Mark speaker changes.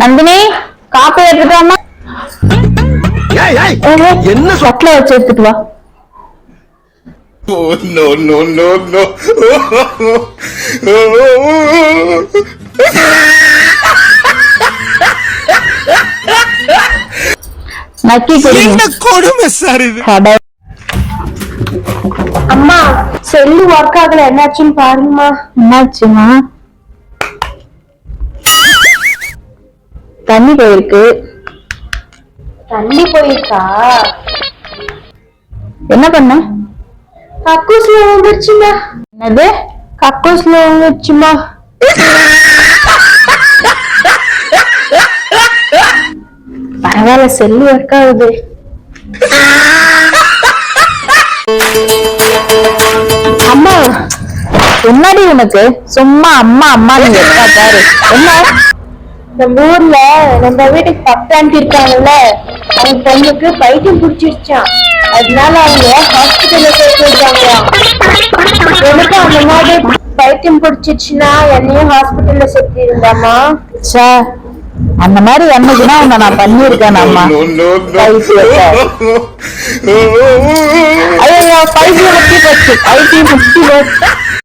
Speaker 1: Nandini copy எடுத்துட்டு வாமா. என்ன சொட்ல வச்சு எடுத்துட்டு வா. நக்கி கொடுமை சார் இது.
Speaker 2: அம்மா செல்லு ஒர்க் ஆகல, என்னாச்சுன்னு பாருங்கம்மா.
Speaker 1: என்னாச்சுமா? தண்ணி போயிருக்கு.
Speaker 2: தண்ணி போயிருக்கா?
Speaker 1: என்ன பண்ண?
Speaker 2: கக்கூஸ்ல வந்துருச்சுமா.
Speaker 1: என்னது?
Speaker 2: கக்கூஸ்ல வந்துருச்சுமா.
Speaker 1: பரவாயில்ல, செல்லு ஒர்க் ஆகுது.
Speaker 2: அம்மா
Speaker 1: என்னடி உனக்கு? சும்மா அம்மா அம்மா நீங்க பாரு. என்ன
Speaker 2: நம்ம ஊர்ல நம்ம வீட்டுக்கு பக்கத்து இருக்காங்கல்ல, அவங்க பொண்ணுக்கு பைத்தியம் பிடிச்சிருச்சான். அதனால அவங்க ஹாஸ்பிட்டல்ல சேர்த்து வச்சாங்களாம். எனக்கு அந்த மாதிரி பைத்தியம் பிடிச்சிருச்சுன்னா என்னையும் ஹாஸ்பிட்டல்ல சேர்த்து இருந்தாமா.
Speaker 1: சார் அந்த மாதிரி என்னைக்குன்னா உன்னை நான் பண்ணிருக்கேன். அம்மா ஐயோ பைத்தியம் முட்டி போச்சு.